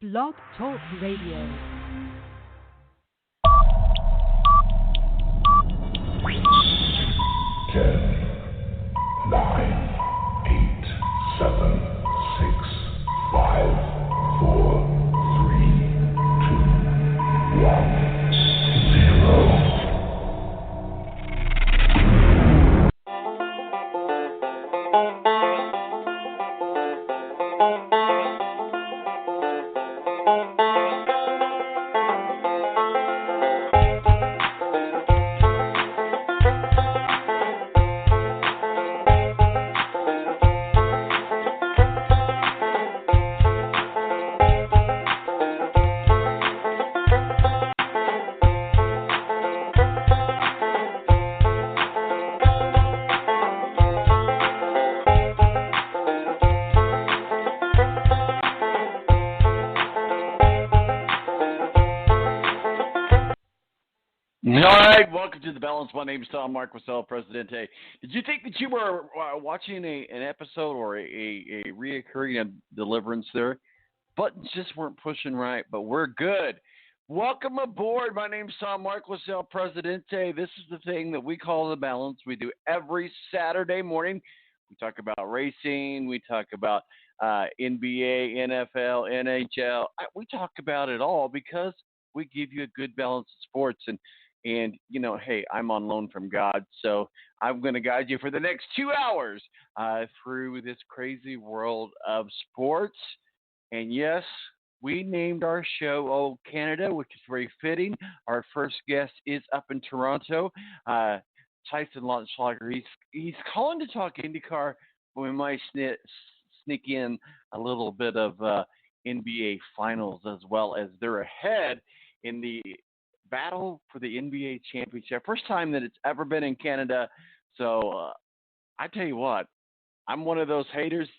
Blog Talk Radio. 10, 9, 8, 7, 6, 5, 4, 3, 2, 1, 0. Welcome to The Balance. My name is Tom Marquis, Presidente. Did you think that you were watching an episode or a reoccurring deliverance there? Buttons just weren't pushing right, but we're good. Welcome aboard. My name is Tom Marquis, Presidente. This is the thing that we call The Balance. We do every Saturday morning. We talk about racing. We talk about NBA, NFL, NHL. We talk about it all because we give you a good balance of sports. And, you know, hey, I'm on loan from God, so I'm going to guide you for the next 2 hours through this crazy world of sports. And, yes, we named our show Old Canada, which is very fitting. Our first guest is up in Toronto, Tyson Lautenschlager. He's calling to talk Indy Car, but we might sneak in a little bit of NBA Finals as well, as they're ahead in the battle for the NBA championship. First time that it's ever been in Canada. So I tell you what, I'm one of those haters.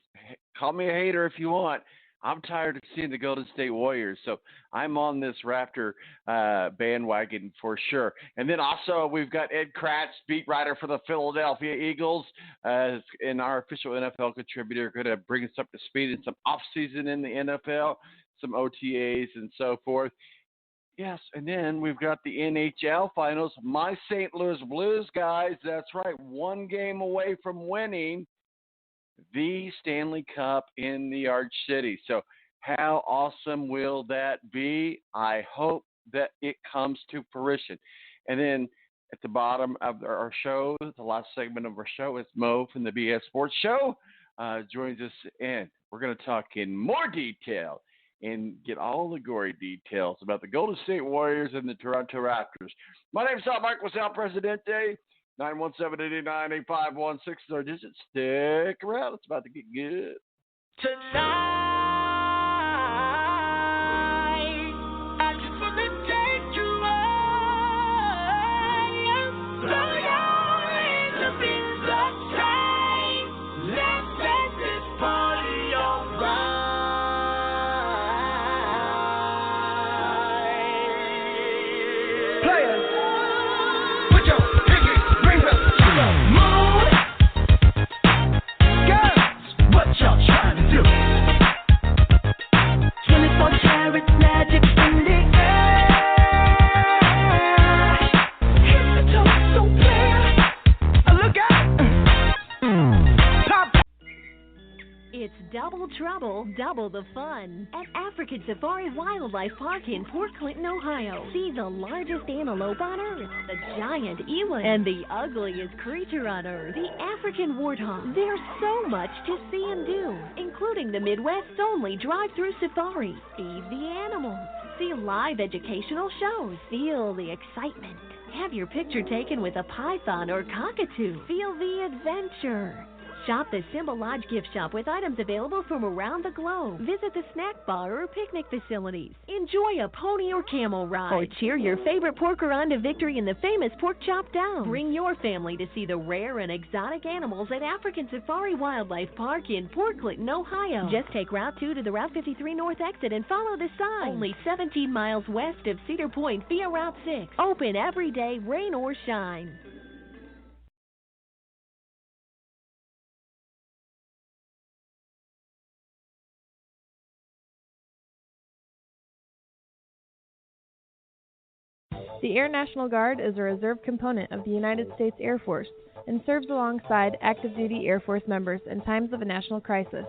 Call me a hater if you want. I'm tired of seeing the Golden State Warriors. So I'm on this Raptor bandwagon for sure. And then also we've got Ed Kracz, beat writer for the Philadelphia Eagles, and our official NFL contributor, going to bring us up to speed in some offseason in the NFL, some OTAs and so forth. Yes, and then we've got the NHL Finals. My St. Louis Blues, guys, that's right, one game away from winning the Stanley Cup in the Arch City. So how awesome will that be? I hope that it comes to fruition. And then at the bottom of our show, the last segment of our show, is Mo from the BS Sports Show. Joins us, and we're going to talk in more detail and get all the gory details about the Golden State Warriors and the Toronto Raptors. My name is Tom Marquis, Presidente. 917-889-8516 is our digit. Stick around. It's about to get good. Tonight, I just want to take you away. Throw your hands up in the sky. Let's set this party on fire. It's double trouble, double the fun at African Safari Wildlife Park in Port Clinton, Ohio. See the largest antelope on Earth, the giant eland, and the ugliest creature on Earth, the African warthog. There's so much to see and do, including the Midwest's only drive-through safari. Feed the animals, see live educational shows, feel the excitement. Have your picture taken with a python or cockatoo. Feel the adventure. Shop the Symbol Lodge gift shop with items available from around the globe. Visit the snack bar or picnic facilities. Enjoy a pony or camel ride. Or cheer your favorite porker on to victory in the famous Pork Chop Down. Bring your family to see the rare and exotic animals at African Safari Wildlife Park in Port Clinton, Ohio. Just take Route 2 to the Route 53 North exit and follow the sign. Only 17 miles west of Cedar Point via Route 6. Open every day, rain or shine. The Air National Guard is a reserve component of the United States Air Force and serves alongside active duty Air Force members in times of a national crisis.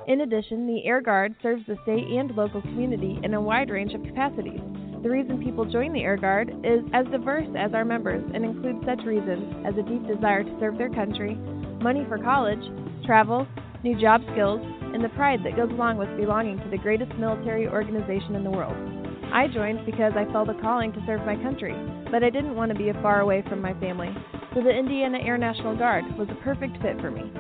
In addition, the Air Guard serves the state and local community in a wide range of capacities. The reason people join the Air Guard is as diverse as our members and includes such reasons as a deep desire to serve their country, money for college, travel, new job skills, and the pride that goes along with belonging to the greatest military organization in the world. I joined because I felt a calling to serve my country, but I didn't want to be far away from my family, so the Indiana Air National Guard was a perfect fit for me.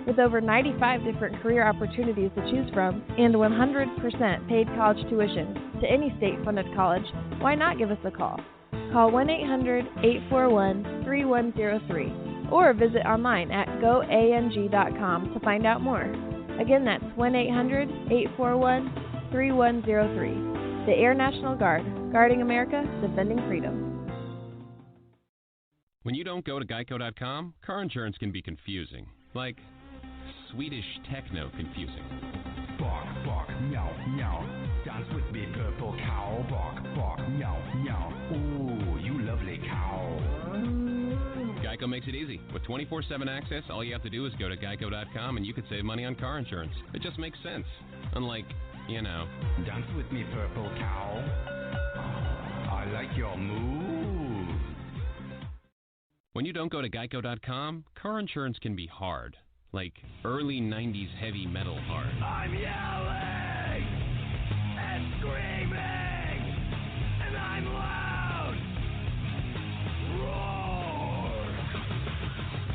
With over 95 different career opportunities to choose from and 100% paid college tuition to any state-funded college, why not give us a call? Call 1-800-841-3103 or visit online at goang.com to find out more. Again, that's 1-800-841-3103. The Air National Guard, guarding America, defending freedom. When you don't go to geico.com, car insurance can be confusing. Like Swedish techno confusing. Bark, bark, meow, meow. Dance with me, purple cow. Bark, bark, meow, meow. Ooh, you lovely cow. Geico makes it easy. With 24/7 access, all you have to do is go to geico.com and you could save money on car insurance. It just makes sense. Unlike, Dance with me, purple cow. I like your moves. When you don't go to geico.com, car insurance can be hard. Like early 90s heavy metal hard. I'm yelling and screaming, and I'm loud. Roar.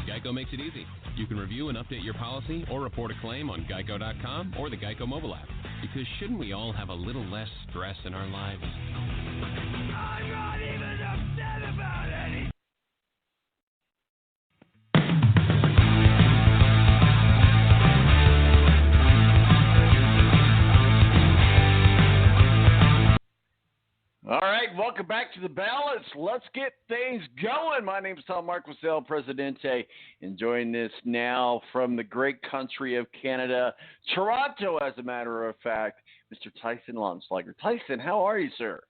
Geico makes it easy. You can review and update your policy or report a claim on geico.com or the Geico mobile app. Because shouldn't we all have a little less stress in our lives? I'm not even upset about anything. All right, welcome back to the balance. Let's get things going. My name is Tom Marquis, Presidente, enjoying this now from the great country of Canada, Toronto, as a matter of fact, Mr. Tyson Lautenschlager. Tyson, how are you, sir?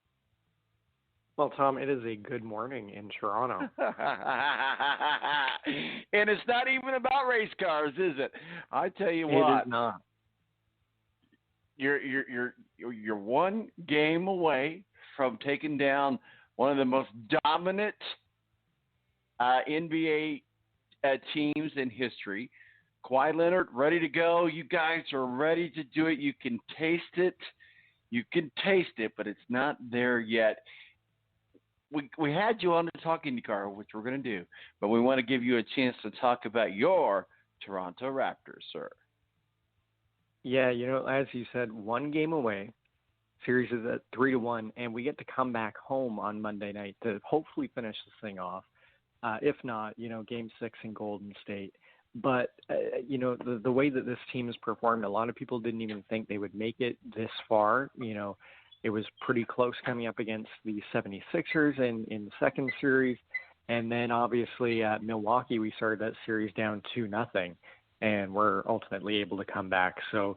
Well, Tom, it is a good morning in Toronto. And it's not even about race cars, is it? I tell you what. It is not. You're one game away from taking down one of the most dominant NBA teams in history. Kawhi Leonard, ready to go. You guys are ready to do it. You can taste it. You can taste it, but it's not there yet. We had you on to talk Indy Car, which we're going to do, but we want to give you a chance to talk about your Toronto Raptors, sir. Yeah, as you said, one game away. Series is at 3-1, and we get to come back home on Monday night to hopefully finish this thing off. If not, Game 6 in Golden State. But, the way that this team has performed, a lot of people didn't even think they would make it this far. It was pretty close coming up against the 76ers in the second series. And then, obviously, at Milwaukee, we started that series down 2-0, and we're ultimately able to come back. So,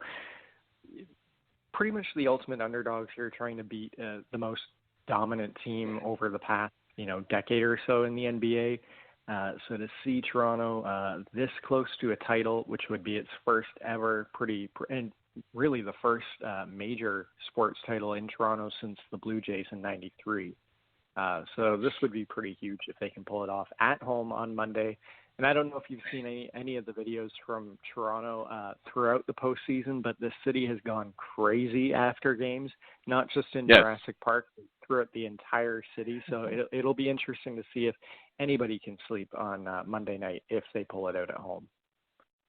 pretty much the ultimate underdogs here, trying to beat the most dominant team over the past, decade or so in the NBA. So to see Toronto this close to a title, which would be its first ever, and really the first major sports title in Toronto since the Blue Jays in '93. So this would be pretty huge if they can pull it off at home on Monday. And I don't know if you've seen any of the videos from Toronto throughout the postseason, but this city has gone crazy after games, not just in Jurassic Park, but throughout the entire city. So it'll be interesting to see if anybody can sleep on Monday night if they pull it out at home.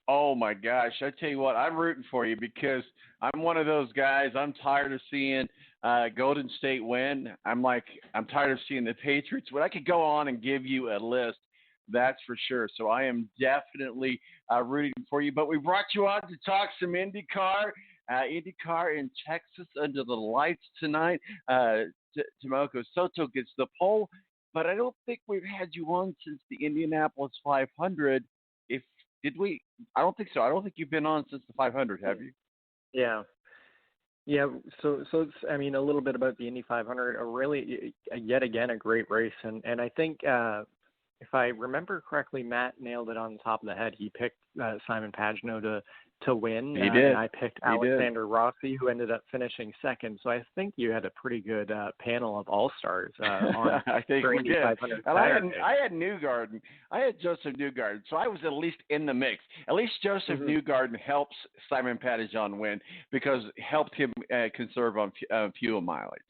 Oh, my gosh. I tell you what, I'm rooting for you because I'm one of those guys. I'm tired of seeing Golden State win. I'm tired of seeing the Patriots. But I could go on and give you a list. That's for sure. So I am definitely rooting for you. But we brought you on to talk some Indy Car. Indy Car in Texas under the lights tonight. Tomoko Soto gets the pole. But I don't think we've had you on since the Indianapolis 500. Did we? I don't think so. I don't think you've been on since the 500, have you? Yeah. Yeah, so it's, I mean, a little bit about the Indy 500, yet again a great race, and I think if I remember correctly, Matt nailed it on the top of the head. He picked Simon Pagenaud to win, He did. and I picked Alexander Rossi, who ended up finishing second. So I think you had a pretty good panel of all-stars on I think we Indy did. 500 And Saturday. I had Newgarden. I had Joseph Newgarden, so I was at least in the mix. At least Joseph Newgarden helps Simon Pagenaud win because it helped him conserve on fuel mileage.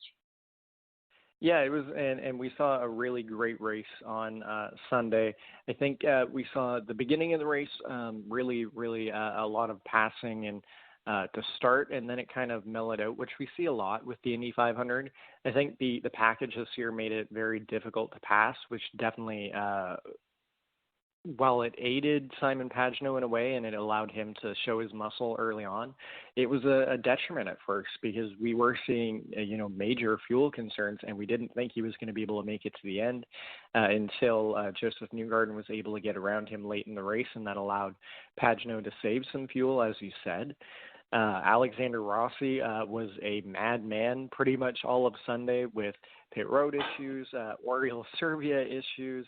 Yeah, it was, and we saw a really great race on Sunday. I think we saw the beginning of the race really a lot of passing and to start, and then it kind of mellowed out, which we see a lot with the Indy 500. I think the package this year made it very difficult to pass, which definitely, while it aided Simon Pagenaud in a way and it allowed him to show his muscle early on, it was a detriment at first because we were seeing, major fuel concerns, and we didn't think he was going to be able to make it to the end until Joseph Newgarden was able to get around him late in the race, and that allowed Pagenaud to save some fuel, as you said. Alexander Rossi was a madman pretty much all of Sunday with pit road issues, Oriole Serbia issues,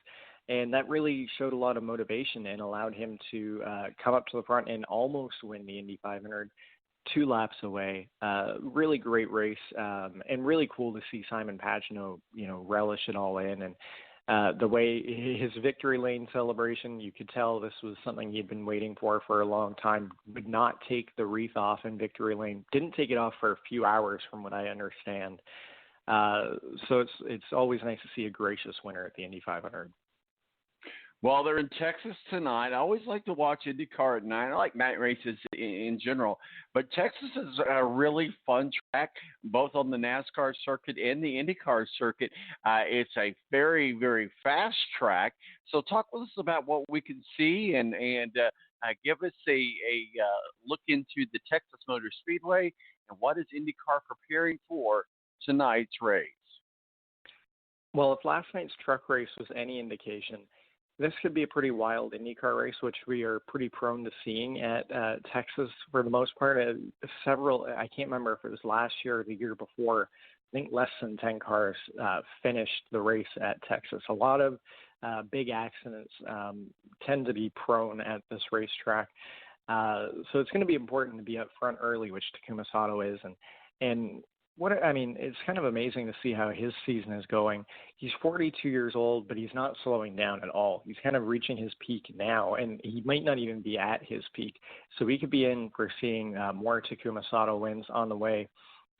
and that really showed a lot of motivation and allowed him to come up to the front and almost win the Indy 500 2 laps away. Really great race, and really cool to see Simon Pagenaud, relish it all in. And the way his victory lane celebration, you could tell this was something he'd been waiting for a long time. Would not take the wreath off in victory lane. Didn't take it off for a few hours, from what I understand. So it's always nice to see a gracious winner at the Indy 500. Well, they're in Texas tonight. I always like to watch Indy Car at night. I like night races in general. But Texas is a really fun track, both on the NASCAR circuit and the Indy Car circuit. It's a very, very fast track. So talk with us about what we can see and give us a look into the Texas Motor Speedway and what is Indy Car preparing for tonight's race. Well, if last night's truck race was any indication, this could be a pretty wild IndyCar race, which we are pretty prone to seeing at Texas for the most part. I can't remember if it was last year or the year before, I think less than 10 cars finished the race at Texas. A lot of big accidents tend to be prone at this racetrack. So it's going to be important to be up front early, which Takuma Sato is. And it's kind of amazing to see how his season is going. He's 42 years old, but he's not slowing down at all. He's kind of reaching his peak now, and he might not even be at his peak. So we could be in for seeing more Takuma Sato wins on the way.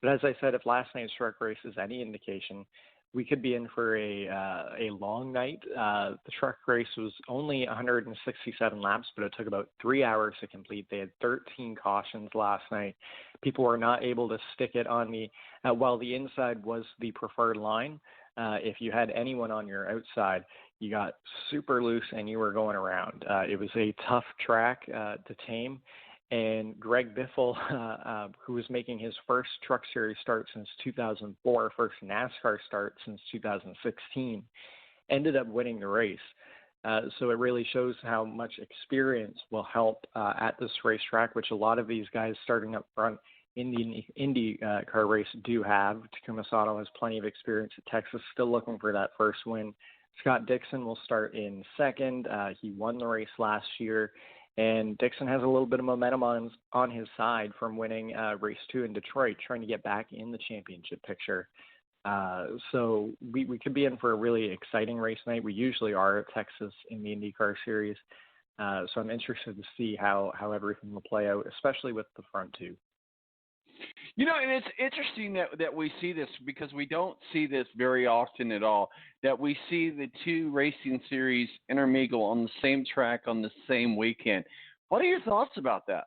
But as I said, if last night's truck race is any indication, we could be in for a long night. The truck race was only 167 laps, but it took about 3 hours to complete. They had 13 cautions last night. People were not able to stick it on while the inside was the preferred line. If you had anyone on your outside, you got super loose and you were going around. It was a tough track to tame. And Greg Biffle, who was making his first Truck Series start since 2004, first NASCAR start since 2016, ended up winning the race. So it really shows how much experience will help at this racetrack, which a lot of these guys starting up front in the Indy car race do have. Takuma Sato has plenty of experience at Texas, still looking for that first win. Scott Dixon will start in second. He won the race last year. And Dixon has a little bit of momentum on his side from winning race 2 in Detroit, trying to get back in the championship picture. So we could be in for a really exciting race night. We usually are at Texas in the IndyCar series. So I'm interested to see how everything will play out, especially with the front two. And it's interesting that we see this because we don't see this very often at all, that we see the two racing series intermingle on the same track on the same weekend. What are your thoughts about that?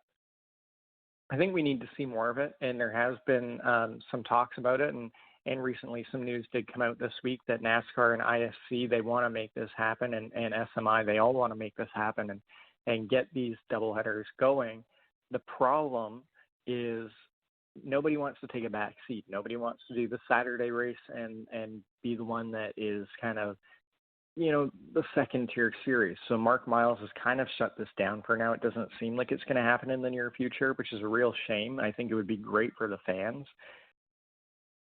I think we need to see more of it, and there has been some talks about it, and recently some news did come out this week that NASCAR and ISC, they want to make this happen, and SMI, they all want to make this happen and get these doubleheaders going. The problem is nobody wants to take a back seat. Nobody wants to do the Saturday race and be the one that is kind of the second-tier series. So Mark Miles has kind of shut this down for now. It doesn't seem like it's going to happen in the near future, which is a real shame. I think it would be great for the fans